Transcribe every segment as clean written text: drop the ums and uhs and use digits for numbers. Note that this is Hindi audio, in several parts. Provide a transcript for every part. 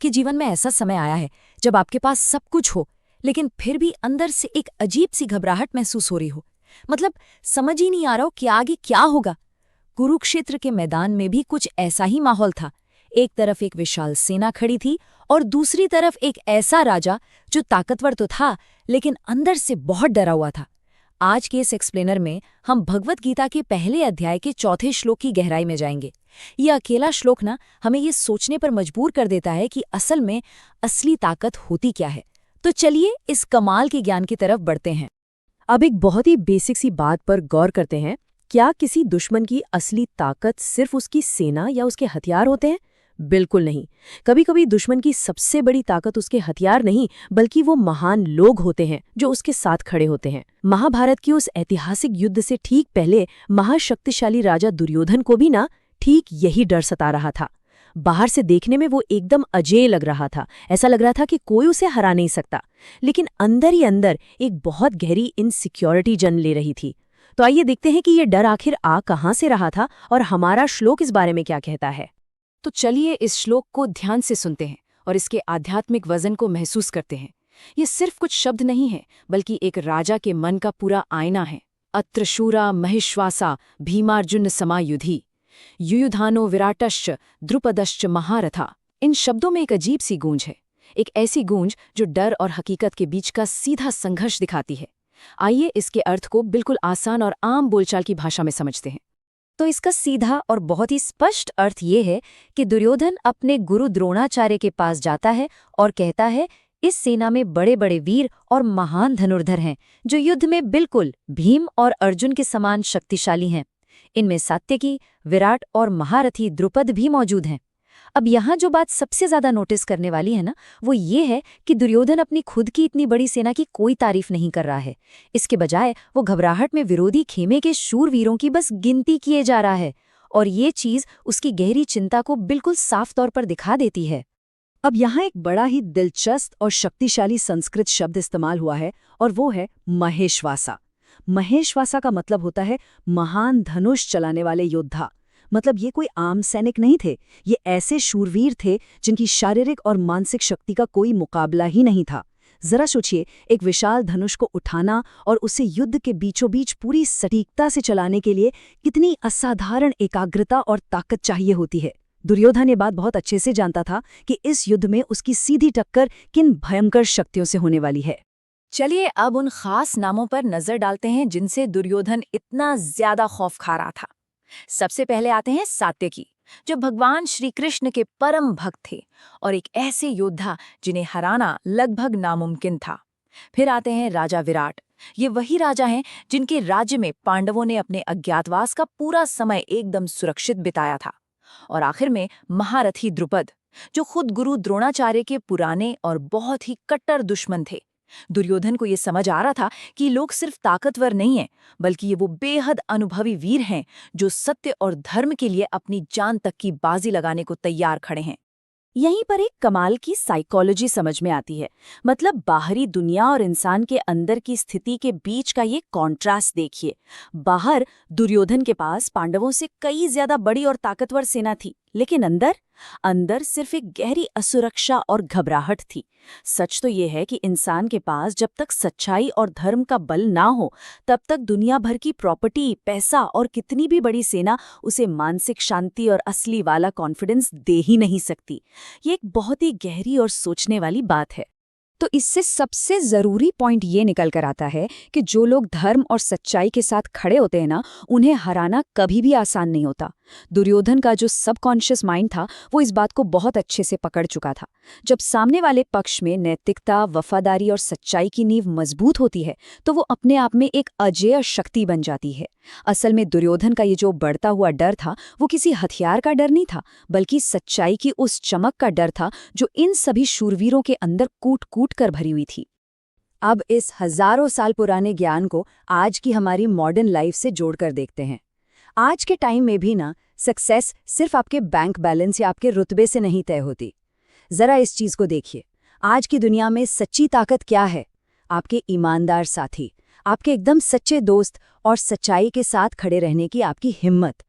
आपके जीवन में ऐसा समय आया है जब आपके पास सब कुछ हो, लेकिन फिर भी अंदर से एक अजीब सी घबराहट महसूस हो रही हो? मतलब समझ ही नहीं आ रहा हो कि आगे क्या होगा। कुरुक्षेत्र के मैदान में भी कुछ ऐसा ही माहौल था। एक तरफ एक विशाल सेना खड़ी थी और दूसरी तरफ एक ऐसा राजा जो ताकतवर तो था, लेकिन अंदर से बहुत डरा हुआ था। आज के इस एक्सप्लेनर में हम भगवत गीता के पहले अध्याय के चौथे श्लोक की गहराई में जाएंगे। यह अकेला श्लोक ना हमें ये सोचने पर मजबूर कर देता है कि असल में असली ताकत होती क्या है। तो चलिए इस कमाल के ज्ञान की तरफ बढ़ते हैं। अब एक बहुत ही बेसिक सी बात पर गौर करते हैं। क्या किसी दुश्मन की असली ताकत सिर्फ उसकी सेना या उसके हथियार होते हैं? बिल्कुल नहीं। कभी कभी दुश्मन की सबसे बड़ी ताकत उसके हथियार नहीं, बल्कि वो महान लोग होते हैं जो उसके साथ खड़े होते हैं। महाभारत की उस ऐतिहासिक युद्ध से ठीक पहले महाशक्तिशाली राजा दुर्योधन को भी ना ठीक यही डर सता रहा था। बाहर से देखने में वो एकदम अजेय लग रहा था, ऐसा लग रहा था कि कोई उसे हरा नहीं सकता, लेकिन अंदर ही अंदर एक बहुत गहरी इनसिक्योरिटी जन्म ले रही थी। तो आइए देखते हैं कि ये डर आखिर आ कहाँ से रहा था और हमारा श्लोक इस बारे में क्या कहता है। तो चलिए इस श्लोक को ध्यान से सुनते हैं और इसके आध्यात्मिक वजन को महसूस करते हैं। ये सिर्फ कुछ शब्द नहीं है, बल्कि एक राजा के मन का पूरा आईना है। अत्र शूरा महिश्वासा भीमार्जुन समायुधि युयुधानो विराटश्च द्रुपदश्च महारथा। इन शब्दों में एक अजीब सी गूंज है, एक ऐसी गूंज जो डर और हकीकत के बीच का सीधा संघर्ष दिखाती है। आइए इसके अर्थ को बिल्कुल आसान और आम बोलचाल की भाषा में समझते हैं। तो इसका सीधा और बहुत ही स्पष्ट अर्थ ये है कि दुर्योधन अपने गुरु द्रोणाचार्य के पास जाता है और कहता है, इस सेना में बड़े बड़े वीर और महान धनुर्धर हैं जो युद्ध में बिल्कुल भीम और अर्जुन के समान शक्तिशाली हैं। इनमें सात्यकी, विराट और महारथी द्रुपद भी मौजूद हैं। अब यहाँ जो बात सबसे ज्यादा नोटिस करने वाली है ना, वो ये है कि दुर्योधन अपनी खुद की इतनी बड़ी सेना की कोई तारीफ नहीं कर रहा है। इसके बजाय वो घबराहट में विरोधी खेमे के शूरवीरों की बस गिनती किए जा रहा है, और ये चीज उसकी गहरी चिंता को बिल्कुल साफ तौर पर दिखा देती है। अब यहाँ एक बड़ा ही दिलचस्प और शक्तिशाली संस्कृत शब्द इस्तेमाल हुआ है, और वो है महेश्वासा। महेश्वासा का मतलब होता है महान धनुष चलाने वाले योद्धा। मतलब ये कोई आम सैनिक नहीं थे, ये ऐसे शूरवीर थे जिनकी शारीरिक और मानसिक शक्ति का कोई मुकाबला ही नहीं था। जरा सोचिए, एक विशाल धनुष को उठाना और उसे युद्ध के बीचों बीच पूरी सटीकता से चलाने के लिए कितनी असाधारण एकाग्रता और ताकत चाहिए होती है। दुर्योधन ये बात बहुत अच्छे से जानता था कि इस युद्ध में उसकी सीधी टक्कर किन भयंकर शक्तियों से होने वाली है। चलिए अब उन खास नामों पर नजर डालते हैं जिनसे दुर्योधन इतना ज्यादा खौफ खा रहा था। सबसे पहले आते हैं सात्यकी, जो भगवान श्री कृष्ण के परम भक्त थे और एक ऐसे योद्धा जिन्हें हराना लगभग नामुमकिन था। फिर आते हैं राजा विराट। ये वही राजा हैं जिनके राज्य में पांडवों ने अपने अज्ञातवास का पूरा समय एकदम सुरक्षित बिताया था। और आखिर में महारथी द्रुपद, जो खुद गुरु द्रोणाचार्य के पुराने और बहुत ही कट्टर दुश्मन थे। दुर्योधन को ये समझ आ रहा था कि लोग सिर्फ ताकतवर नहीं हैं, बल्कि ये वो बेहद अनुभवी वीर हैं जो सत्य और धर्म के लिए अपनी जान तक की बाजी लगाने को तैयार खड़े हैं। यहीं पर एक कमाल की साइकोलॉजी समझ में आती है। मतलब बाहरी दुनिया और इंसान के अंदर की स्थिति के बीच का ये कॉन्ट्रास्ट देखिए। बाहर दुर्योधन के पास पांडवों से कई ज्यादा बड़ी और ताकतवर सेना थी, लेकिन अंदर अंदर सिर्फ एक गहरी असुरक्षा और घबराहट थी। सच तो ये है कि इंसान के पास जब तक सच्चाई और धर्म का बल ना हो, तब तक दुनिया भर की प्रॉपर्टी, पैसा और कितनी भी बड़ी सेना उसे मानसिक शांति और असली वाला कॉन्फिडेंस दे ही नहीं सकती। ये एक बहुत ही गहरी और सोचने वाली बात है। तो इससे सबसे जरूरी पॉइंट ये निकल कर आता है कि जो लोग धर्म और सच्चाई के साथ खड़े होते हैं ना, उन्हें हराना कभी भी आसान नहीं होता। दुर्योधन का जो सबकॉन्शियस माइंड था वो इस बात को बहुत अच्छे से पकड़ चुका था। जब सामने वाले पक्ष में नैतिकता, वफादारी और सच्चाई की नींव मजबूत होती है, तो वो अपने आप में एक अजेय शक्ति बन जाती है। असल में दुर्योधन का ये जो बढ़ता हुआ डर था, वो किसी हथियार का डर नहीं था, बल्कि सच्चाई की उस चमक का डर था जो इन सभी शूरवीरों के अंदर कूट कूट कर भरी हुई थी। अब इस हजारों साल पुराने ज्ञान को आज की हमारी मॉडर्न लाइफ से जोड़कर देखते हैं। आज के टाइम में भी ना सक्सेस सिर्फ आपके बैंक बैलेंस या आपके रुतबे से नहीं तय होती। जरा इस चीज को देखिए, आज की दुनिया में सच्ची ताकत क्या है? आपके ईमानदार साथी, आपके एकदम सच्चे दोस्त और सच्चाई के साथ खड़े रहने की आपकी हिम्मत।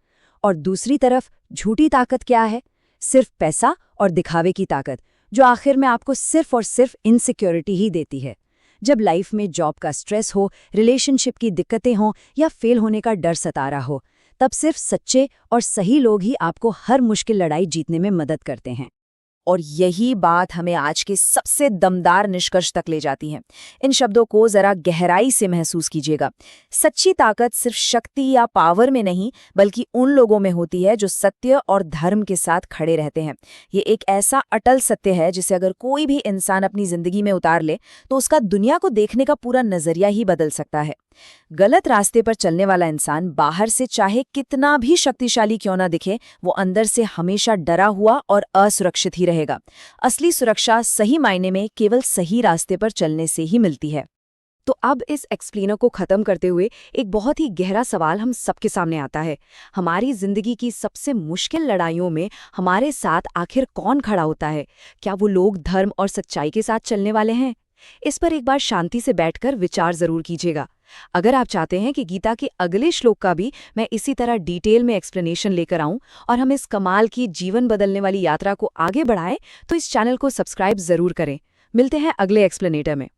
और दूसरी तरफ झूठी ताकत क्या है? सिर्फ पैसा और दिखावे की ताकत, जो आखिर में आपको सिर्फ और सिर्फ इनसिक्योरिटी ही देती है। जब लाइफ में जॉब का स्ट्रेस हो, रिलेशनशिप की दिक्कतें हों या फेल होने का डर सता रहा हो, तब सिर्फ सच्चे और सही लोग ही आपको हर मुश्किल लड़ाई जीतने में मदद करते हैं। और यही बात हमें आज के सबसे दमदार निष्कर्ष तक ले जाती है। इन शब्दों को जरा गहराई से महसूस कीजिएगा। सच्ची ताकत सिर्फ शक्ति या पावर में नहीं, बल्कि उन लोगों में होती है जो सत्य और धर्म के साथ खड़े रहते हैं। ये एक ऐसा अटल सत्य है जिसे अगर कोई भी इंसान अपनी जिंदगी में उतार ले तो उसका दुनिया को देखने का पूरा नजरिया ही बदल सकता है। गलत रास्ते पर चलने वाला इंसान बाहर से चाहे कितना भी शक्तिशाली क्यों ना दिखे, वो अंदर से हमेशा डरा हुआ और असुरक्षित ही रहेगा। असली सुरक्षा सही मायने में केवल सही रास्ते पर चलने से ही मिलती है। तो अब इस एक्सप्लेनर को खत्म करते हुए एक बहुत ही गहरा सवाल हम सबके सामने आता है। हमारी जिंदगी की सबसे मुश्किल लड़ाइयों में हमारे साथ आखिर कौन खड़ा होता है? क्या वो लोग धर्म और सच्चाई के साथ चलने वाले हैं? इस पर एक बार शांति से बैठकर विचार जरूर कीजिएगा। अगर आप चाहते हैं कि गीता के अगले श्लोक का भी मैं इसी तरह डिटेल में एक्सप्लेनेशन लेकर आऊं और हम इस कमाल की जीवन बदलने वाली यात्रा को आगे बढ़ाएं, तो इस चैनल को सब्सक्राइब जरूर करें। मिलते हैं अगले एक्सप्लेनेटर में।